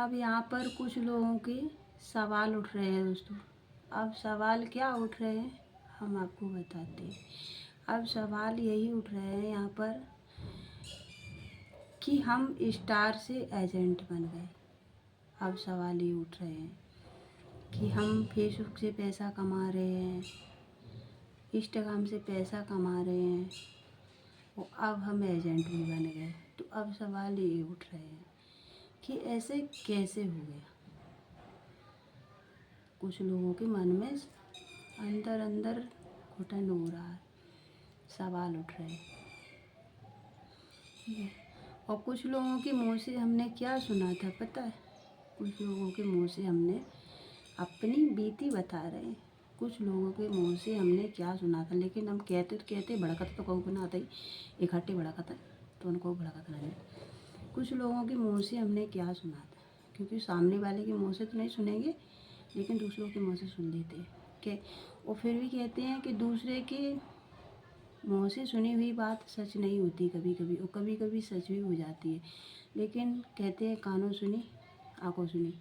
अब यहाँ पर कुछ लोगों के सवाल उठ रहे हैं दोस्तों। अब सवाल क्या उठ रहे हैं हम आपको बताते हैं। अब सवाल यही उठ रहे हैं यहाँ पर कि हम स्टार से एजेंट बन गए। अब सवाल ये उठ रहे हैं कि हम फेसबुक से पैसा कमा रहे हैं, इंस्टाग्राम से पैसा कमा रहे हैं और अब हम एजेंट भी बन गए। तो अब सवाल ये उठ रहे हैं कि ऐसे कैसे हो गया। कुछ लोगों के मन में अंदर अंदर घुटन हो रहा है, सवाल उठ रहे हैं, ठीक है। और कुछ लोगों के मुंह से हमने क्या सुना था पता है? कुछ लोगों के मुंह से हमने अपनी बीती बता रहे हैं। कुछ लोगों के मुंह से हमने क्या सुना था, लेकिन हम कहते भड़कत तो कहू बनाते ही इकट्ठे भड़कत है तो उनको भड़कत नहीं। कुछ लोगों के मुंह से हमने क्या सुना था, क्योंकि सामने वाले के मुंह से तो नहीं सुनेंगे, लेकिन दूसरों के मुंह से सुन लेते हैं कि और फिर भी कहते हैं कि दूसरे के मुँह से सुनी हुई बात सच नहीं होती कभी कभी, और कभी कभी सच भी हो जाती है। लेकिन कहते हैं कानों सुनी आँखों सुनी,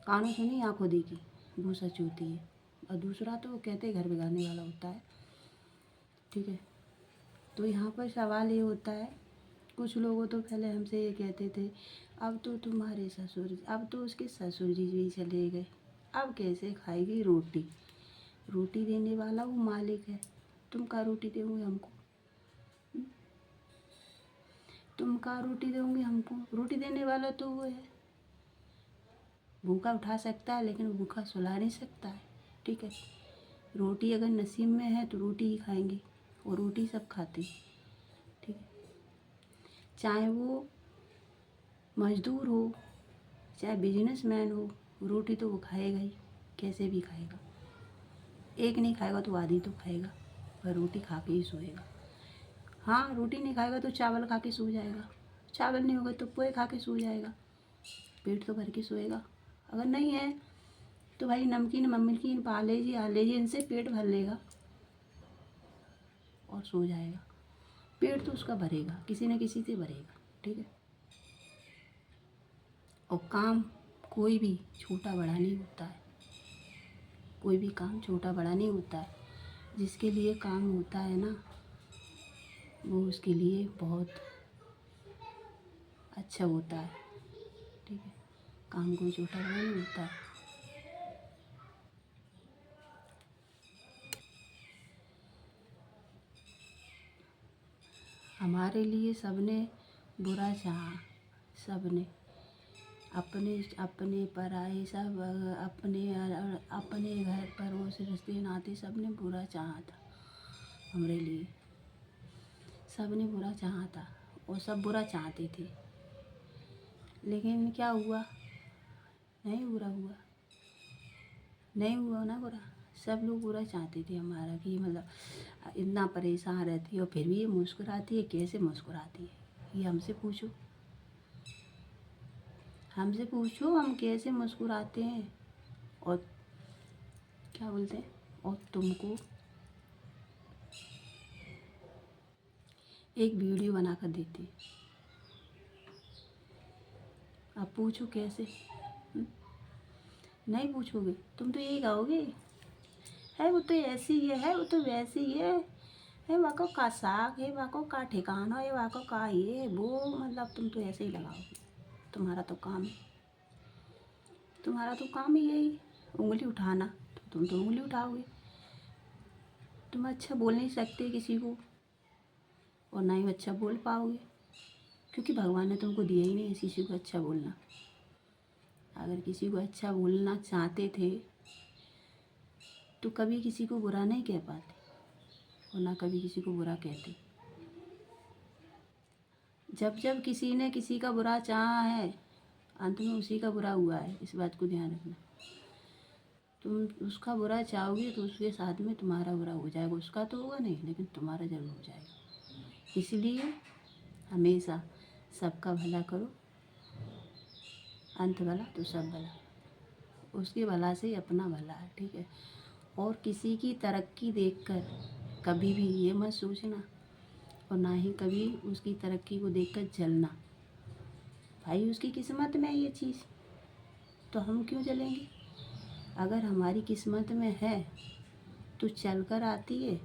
कानों सुनी आँखों देखी, वो सच होती है। और दूसरा तो कहते हैं घर बिगाड़ने वाला होता है, ठीक है। तो यहाँ पर सवाल ये होता है, कुछ लोगों तो पहले हमसे ये कहते थे अब तो तुम्हारे ससुर, अब तो उसके ससुर जी भी चले गए, अब कैसे खाएगी रोटी, रोटी देने वाला वो मालिक है, तुम क्या रोटी दोगे हमको, तुम क्या रोटी दोगे हमको, रोटी देने वाला तो वो है। भूखा उठा सकता है लेकिन भूखा सुला नहीं सकता है, ठीक है। रोटी अगर नसीब में है तो रोटी ही खाएंगे, और रोटी सब खाते हैं, ठीक है। चाहे वो मजदूर हो चाहे बिजनेसमैन हो, रोटी तो वो खाएगा ही, कैसे भी खाएगा। एक नहीं खाएगा तो आधी तो खाएगा, पर रोटी खा के ही सोएगा। हाँ, रोटी नहीं खाएगा तो चावल खा के सो जाएगा, चावल नहीं होगा तो पोहे खा के सो जाएगा, पेट तो भर के सोएगा। अगर नहीं है तो भाई नमकीन मम्मीकीन पाले जी इनसे पेट भर लेगा और सो जाएगा। पेट तो उसका भरेगा, किसी न किसी से भरेगा, ठीक है। और काम कोई भी छोटा बड़ा नहीं होता है, कोई भी काम छोटा बड़ा नहीं होता है। जिसके लिए काम होता है ना, वो उसके लिए बहुत अच्छा होता है, ठीक है। काम कोई छोटा बड़ा नहीं होता है। हमारे लिए सबने बुरा चाहा, सबने अपने अपने पराए सब अपने घर पड़ोस रिश्ते नाते सबने बुरा चाहा था हमारे लिए, सबने बुरा चाहा था और सब बुरा चाहते थे। लेकिन क्या हुआ, नहीं बुरा हुआ, नहीं हुआ ना बुरा। सब लोग बुरा चाहते थे हमारा कि मतलब इतना परेशान रहती है और फिर भी ये मुस्कुराती है, कैसे मुस्कुराती है ये हमसे पूछो, हमसे पूछो हम कैसे मुस्कुराते हैं। और क्या बोलते हैं, और तुमको एक वीडियो बना कर देते, अब पूछो कैसे। नहीं पूछोगे तुम तो यही कहोगे है वो तो ऐसी है वो तो वैसी है वाको का साग है, वाको का ठिकाना है, वाको का ये वो, मतलब तुम तो ऐसे ही लगाओगे। तुम्हारा तो काम है, तुम्हारा तो काम ही यही उंगली उठाना, तो तुम तो उंगली उठाओगे। तुम अच्छा बोल नहीं सकते किसी को, और ना ही अच्छा बोल पाओगे, क्योंकि भगवान ने तुमको दिया ही नहीं है किसी को अच्छा बोलना। अगर किसी को अच्छा बोलना चाहते थे तो कभी किसी को बुरा नहीं कह पाते, और ना कभी किसी को बुरा कहते। जब जब किसी ने किसी का बुरा चाहा है, अंत में उसी का बुरा हुआ है, इस बात को ध्यान रखना। तुम उसका बुरा चाहोगे तो उसके साथ में तुम्हारा बुरा हो जाएगा, उसका तो होगा नहीं लेकिन तुम्हारा जरूर हो जाएगा। इसलिए हमेशा सबका भला करो, अंत भला तो सब भला, उसके भला से ही अपना भला है, ठीक है। और किसी की तरक्की देखकर कभी भी ये मत सोचना, और ना ही कभी उसकी तरक्की को देखकर जलना। भाई उसकी किस्मत में है ये चीज़, तो हम क्यों चलेंगे? अगर हमारी किस्मत में है तो चल कर आती है,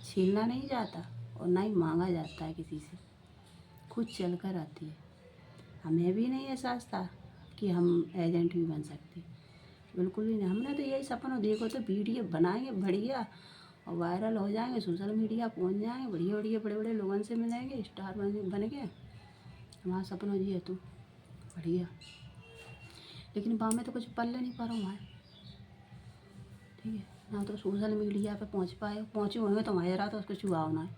छीनना नहीं जाता और ना ही मांगा जाता है किसी से, खुद चल कर आती है। हमें भी नहीं एहसास था कि हम एजेंट भी बन सकते, बिल्कुल भी नहीं। हमने तो यही सपना देखो तो वीडियो बनाएंगे बढ़िया और वायरल हो जाएंगे, सोशल मीडिया पहुंच जाएंगे, बढ़िया बढ़िया बड़े बड़े लोगों से मिलेंगे, स्टार बन के। हमारा सपना जी है तो बढ़िया, लेकिन बाप में तो कुछ पल्ले नहीं पा रहा हूँ, ठीक है ना। तो सोशल मीडिया पे पहुँच पाए, पहुँचे होंगे तो हमारे रहा तो उसको छुआओ ना है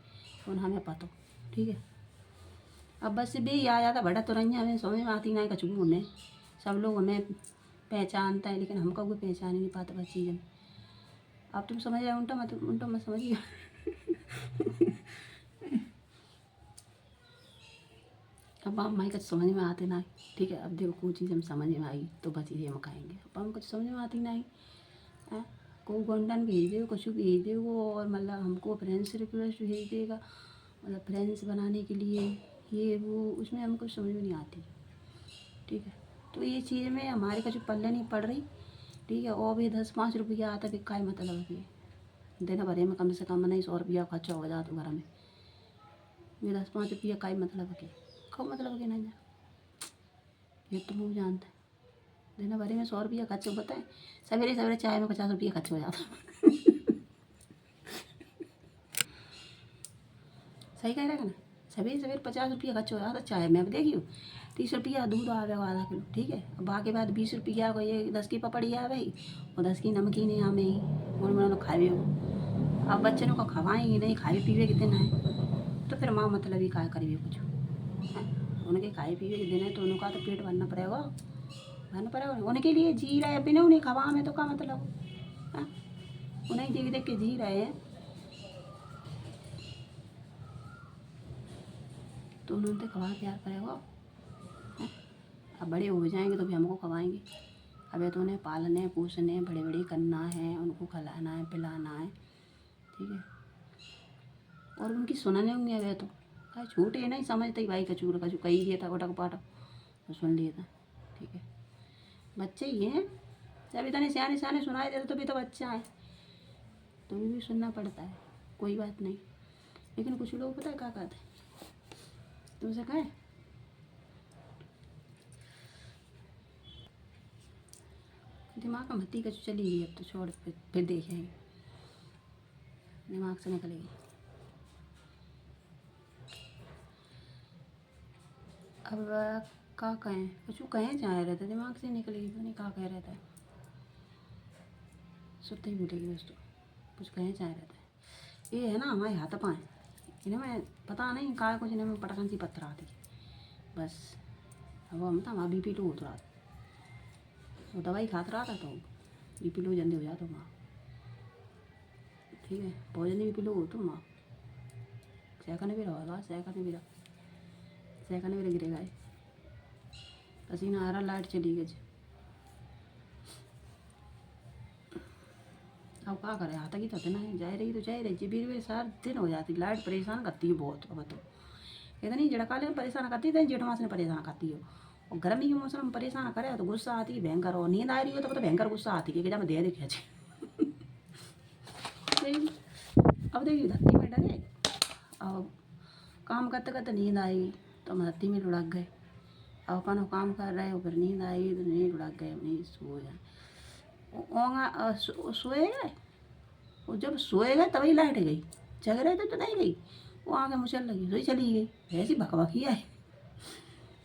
और हमें पता, ठीक है। अब बस भी आ जाता बड़ा तुरंत हमें समझ में आती ना है कचू उन्हें, सब लोग हमें पहचानता है लेकिन हमको कोई पहचान ही नहीं पाता बस चीज़ें। अब तुम समझ रहे हो, उल्टा मत समझिए। अब आप माई कुछ समझ में आते ना, ठीक है। अब देखो कोई चीज़ हम समझ में आई तो बस ये हम खाएंगे, अब हम कुछ समझ में आती नहीं है। कोई गोंडन भेज दे, कुछ भेज दे वो, और मतलब हमको फ्रेंड्स रिक्वेस्ट भेज देगा, मतलब फ्रेंड्स बनाने के लिए ये वो, उसमें हमको समझ में नहीं आती, ठीक है। तो ये चीज़ में हमारे का जो पल्ले नहीं पड़ रही, ठीक है। और भी 10-5 रुपया आता है, काय मतलब है दिन भरे में कम से कम नहीं 100 रुपया खर्चा हो जाता घर में, ये 10-5 रुपया काय मतलब के, कब मतलब के नहीं ये तो मुझे जानता है। दिन भरे में 100 रुपया खर्च होता है, सवेरे सवेरे चाय में 50 रुपया खर्च हो जाता। सही कह रहा है ना, सवेरे सवेरे 50 रुपया खर्च हो जाता चाय में। अब देखियो 30 रुपया दूध आ गया आधा किलो, ठीक है। अब बाकी बाद 20 रुपया को ये 10 की पपड़ी आ गई और 10 की नमकीन है हमें ही मोड़ खाए हो। अब बच्चों को खवाएंगे नहीं, खाए पीवे के दिन है तो फिर माँ मतलब ही क्या करिए कुछ है? उनके खाए पीवे के दिन है तो उनका तो पेट भरना पड़ेगा उनके लिए जी रहे हैं बिना उन्हें खवा में, तो क्या मतलब है? उन्हें देख देख के जी रहे हैं तो उन्होंने तो खवा प्यार करेगा। अब बड़े हो जाएंगे तो भी हमको खवाएंगे। अब तो उन्हें पालने पोसने बड़े बड़े करना है, उनको खिलाना है पिलाना है, ठीक है। और उनकी सुनने होंगे अब तो क्या छोटे नहीं समझते भाई, कचूर कचू कही दिया था गोटक पाटक तो सुन लिया था, ठीक है। बच्चे ही हैं, जब इतने सियाने सियाने सुनाए देते तो भी तो बच्चा है, तो भी सुनना पड़ता है, कोई बात नहीं। लेकिन कुछ लोग पता है क्या कहते हैं, तुमसे कहें दिमाग में मत्ती कचू चली गई, अब तो छोड़, फिर देखेंगे, दिमाग से निकलेगी। अब क्या कहें, कुछ कहें चाहे रहता दिमाग से निकलेगी, तो नहीं क्या कह रहता है, सुनते ही भूलेगी दोस्तों, कुछ कहें चाहे रहता है। ये है ना हमारे हाथ पाएँ, इन्हें मैं पता नहीं कहा कुछ, इन्हें में पटकन सी पत्थर आती बस। अब हम था वहाँ BP लो उतरा, वो दवाई खाते रहा था तो BP लो जल्दी हो जाता वहाँ, ठीक है। बहुत जल्दी BP लो हो तो वहाँ सहकने भी रहा, सहकने भी गिरेगा, पसीना आ रहा, लाइट चली गई। अब क्या करें, आता की तो ना है, जा रही जी बीर सार दिन हो जाती, लाइट परेशान करती है बहुत। अब तो इतनी झड़काले में परेशान करती है, जेठ मास में परेशान करती है, और गर्मी के मौसम में परेशान करे तो गुस्सा आती है भयंकर, और नींद आ रही हो तो भयंकर गुस्सा आती है कि जब दे देखे। अब देखिए धरती में डरे, अब काम करते करते नींद आई तो हम धरती में लुढ़क गए। अब अपन काम कर रहे हो फिर नींद आई तो नींद लुढ़क गए, नहीं सो जाए सोए गए, और जब सोए गए तभी लाइट गई, जग रहे थे तो नहीं गई, वो आगे मुचल लगी तो चली गई। ऐसी भकभकी आई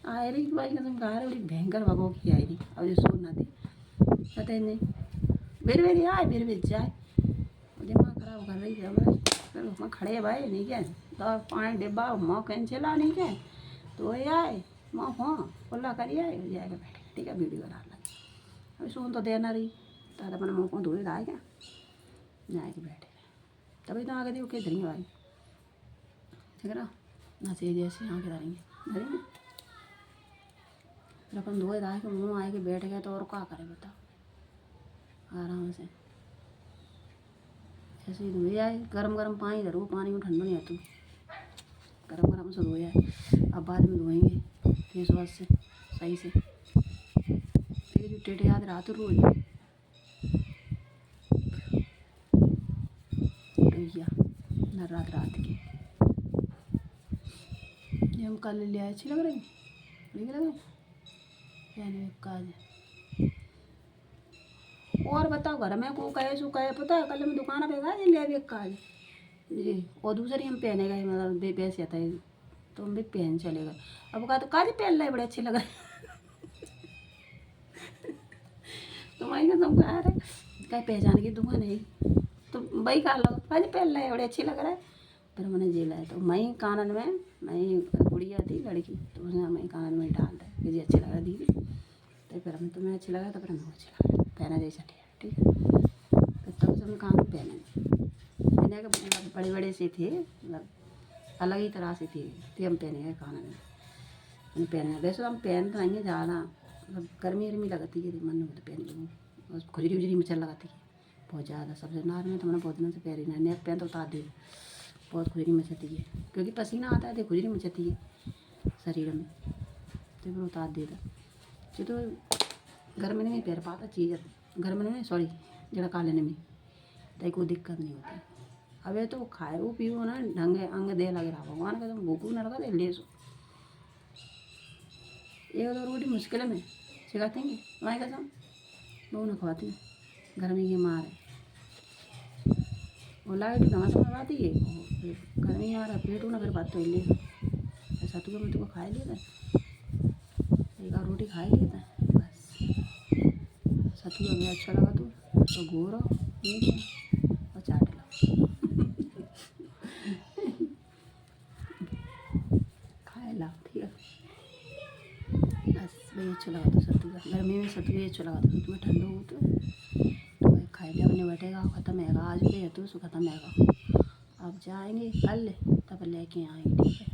आए रही भाई कसम खा रहे, बड़ी भयंकर भकभकी आई रही। अब जो सो ना थी पता ही नहीं, बेर आए बेर जाए, दिमाग खराब कर रही थी हमें। फिर खड़े भाई नहीं क्या 10-5 डिब्बा माँ कहीं चला नहीं क्या, तो आए माँ खुला करिए जाएगा बैठे, ठीक है। वीडियो बना लगे, अभी सोन तो देना रही तो अपने मुँह को धोए रहा क्या, जाके बैठे तभी तो आगे देखो के धरेंगे भाई, ठीक है ना से जैसे आगे धरेंगे फिर अपन धोए रहा के मुँह आए के बैठ गए तो और क्या करे बताओ, आराम से ऐसे ही धोए आए। गरम पानी धरो, पानी में ठंडा नहीं आती, गरम से धोए आए। अब बाद में धोएंगे फेस वॉश से सही से, फिर जो टेढ़ याद रहा तो रोज भैया न रात रात की ये हम कल ले आए, अच्छी लग रही, ठीक लग रही पहने काज। और बताओ घर में को कहे सो कहे, पता है कल हम दुकान पे गए ले आए काज जी, और दूसरी हम पहने गए मतलब पैसे आता है तो हम भी पहन चले गए। अब कहा तो काज पहन रहे बड़े अच्छे लग रहे तो वही ना तुम कह रहे कहीं पहचान की दुकान है तो वही कहा लो काज पहन रहे बड़े अच्छे लग रहे। फिर मैंने जेला है तो मई कानन में मई गुड़िया थी लड़की तो उसने मई कानन में डाल रहे कि जी अच्छे लग रहा दीदी, तो फिर हम तुम्हें अच्छे लगा तो फिर हमें अच्छे लगा पहना दे चलिए ठीक है। तो तब से हम कान पहने के मतलब बड़े बड़े से थे, मतलब अलग ही तरह से थे हम पहने गए कानन में पहने। वैसे हम पहन तो नहीं ज़्यादा, मतलब गर्मी गर्मी लगती है मन में तो पहन लूँ, बस खुजरी उजरी मचल लगाती है बहुत ज़्यादा। सबसे नार में तो मैंने बहुत दिनों से पहनी ना, नेक पहन तो उतार दी बहुत खुजरी मचती है क्योंकि पसीना आता है तो खुजरी मचती है शरीर में, तो फिर उतार देता जो तो घर में नहीं पैर पाता चीज़ घर में नहीं सॉरी जरा खा लेने में तो कोई दिक्कत नहीं होती। अब ये तो खाए वो पीओ ना ढंग अंग दे लगे रहा भगवान का तुम भूखू न लगा दे ले सो एक दो रोटी मुश्किल में सिखाते हैं वहीं कसम वो न खवाती गर्मी की मार है वो लाइट कहाँ से लगाती है गर्मी आ रहा पेट ना फिर बात तो ले ऐसा तो मैं तुमको खा लिया था एक और रोटी खा लिया था बस सतुआ में अच्छा लगा तो गोरो नहीं और चाट लो खाए ला ठीक है बस वही अच्छा लगा तो सतुआ गर्मी में सतुआ अच्छा लगा तो सतुआ ठंडा हो तो भाई खाए लिया मैंने बैठेगा ख़त्म हैगा आज भी है तो ख़त्म हैगा। अब जाएंगे कल तब लेके आएंगे ठीक है।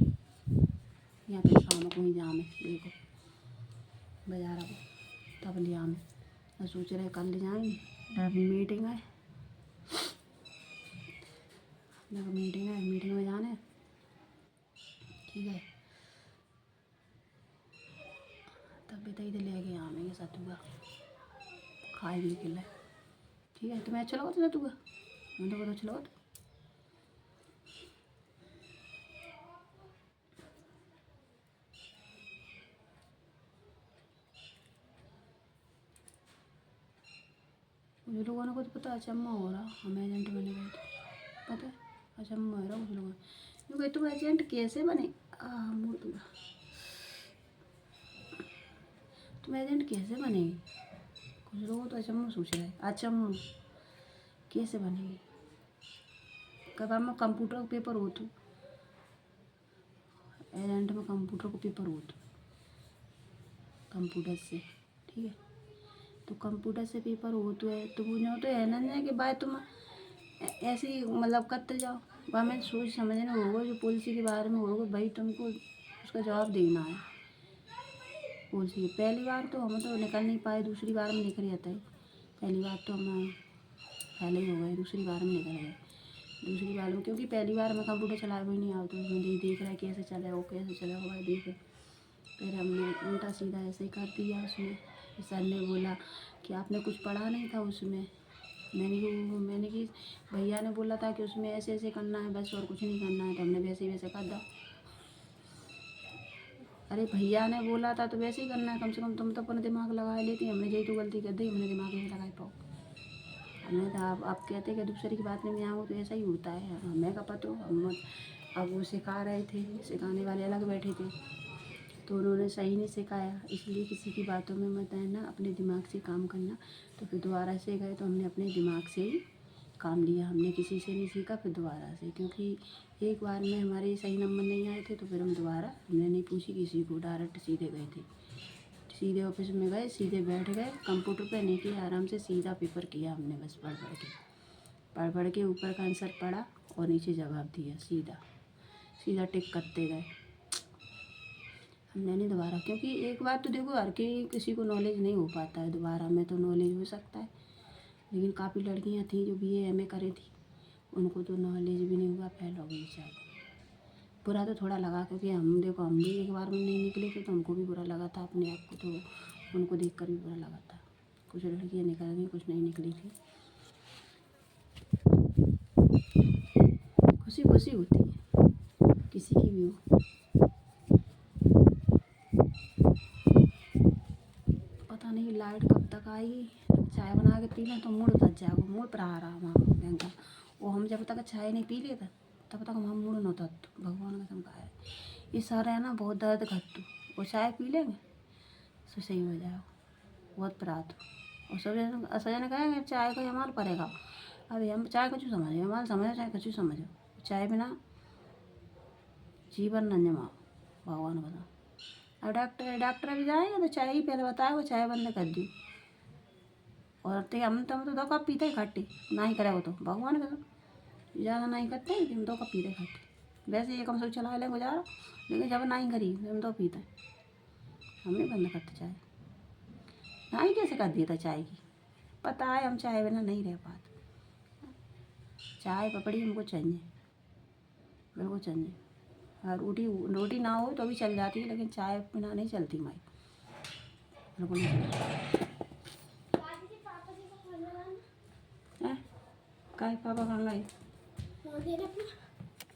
यहाँ पे शाम को ही जाम है देखो बाजार अब तब ले आम मैं सोच रहे कल ले जाएंगे मीटिंग है मीटिंग में जाना है ठीक है। तब भी तो लेके आवेंगे सतुआ खाए भी के लिए ठीक है। तुम्हें अच्छा लगा था सतुआ मुझे तो बहुत अच्छा लगा था। मुझे लोगों को तो पता अचम्मा हो रहा हम एजेंट बने गए थे पता है अचम्मा हो रहा मुझे लोगों क्योंकि तुम एजेंट कैसे बने तुम एजेंट कैसे बनेगी कुछ लोग तो अचम्मा सोच रहे हैं अचम्मा कैसे बनेगी कब हम कंप्यूटर का पेपर हो तो एजेंट में कंप्यूटर को पेपर हो तो कंप्यूटर से ठीक है तो कंप्यूटर से पेपर हो तो है तो वो तो है ना कि भाई तुम ऐसे ही मतलब करते जाओ वह मैं सोच समझना होगा जो पॉलिसी के बारे में होगा भाई तुमको उसका जवाब देना है पॉलिसी पहली बार तो हम तो निकल नहीं पाए दूसरी बार में निकल जाता है पहली बार तो हम पहले ही हो गए दूसरी बार में निकल गए दूसरी बार में क्योंकि पहली बार में कंप्यूटर चलाया हुआ नहीं आता उसमें देख रहा है कैसे चले वो कैसे चले वो भाई देखे फिर हमने उल्टा सीधा ऐसे ही कर दिया उसमें सर ने बोला कि आपने कुछ पढ़ा नहीं था उसमें मैंने कि भैया ने बोला था कि उसमें ऐसे ऐसे करना है बस और कुछ नहीं करना है तो हमने वैसे ही वैसे कर दिया। अरे भैया ने बोला था तो वैसे ही करना है कम से कम तुम तो अपना दिमाग लगा लेती हमने यही तो गलती कर दी हमने दिमाग नहीं लगा पाओ हमने तो आप कहते कि दूसरे की बात में मैं आऊँ तो ऐसा ही होता है हमें का पता हम अब वो सिखा रहे थे सिखाने वाले अलग बैठे थे तो उन्होंने सही नहीं सिखाया इसलिए किसी की बातों में मत आना अपने दिमाग से काम करना। तो फिर दोबारा से गए तो हमने अपने दिमाग से ही काम लिया हमने किसी से नहीं सीखा फिर दोबारा से क्योंकि एक बार में हमारे सही नंबर नहीं आए थे तो फिर हम दोबारा हमने नहीं पूछी किसी को डायरेक्ट सीधे गए थे सीधे ऑफिस में गए सीधे बैठ गए कंप्यूटर पे नहीं किया आराम से सीधा पेपर किया हमने बस पढ़ के ऊपर का आंसर पढ़ा और नीचे जवाब दिया सीधा टिक करते गए हमने नहीं दोबारा क्योंकि एक बार तो देखो हर किसी को नॉलेज नहीं हो पाता है दोबारा में तो नॉलेज हो सकता है लेकिन काफ़ी लड़कियां थी जो BA MA करी थी उनको तो नॉलेज भी नहीं हुआ फेल हो गई शायद बुरा तो थोड़ा लगा क्योंकि हम देखो हम भी एक बार में नहीं निकले थे तो हमको भी बुरा लगा था अपने आप को तो उनको देख कर भी बुरा लगा था कुछ लड़कियाँ निकल गई, कुछ नहीं निकली थी। खुशी खुशी होती है किसी की भी हो। पता नहीं लाइट कब तक आएगी। चाय बना के पी लें तो मूड उतर जाएगा, मूड पर आ रहा वहाँ भयंकर। वो हम जब तक चाय नहीं पी लेते तब तक हम मूड न उतर। भगवान का समझा है ये सर है ना बहुत दर्द घट्टू, वो चाय पी लेंगे तो सही हो जाएगा। बहुत प्रात और सब जने कहेंगे चाय का हमाल पड़ेगा। अभी हम चाय कचू समझे, हमारे समझो चाहे कचू समझो, चाय बिना जीवन न जमा। भगवान बता। अब डॉक्टर भी जाएंगे तो चाय ही पहले बताएगा, चाय बंद कर दी। और हम तो 2 कप पीते ही खट्टी ना ही करे वो तो भगवान का ज़्यादा नहीं करते हैं कि हम 2 कप पीते खट्टी। वैसे ये कम से चला लें गुजारा, लेकिन जब नहीं करी हम 2 पीते हैं। हम नहीं बंद करते चाय, ना ही कैसे कर दिया था चाय की। पता है हम चाय बिना नहीं रह पाते। चाय पपड़ी हमको चाहिए, बिल्कुल चाहिए। और रोटी ना हो तो भी चल जाती है, लेकिन चाय बिना नहीं चलती माई, बिल्कुल नहीं चलती। हैं? काय पापा कहाँ गए?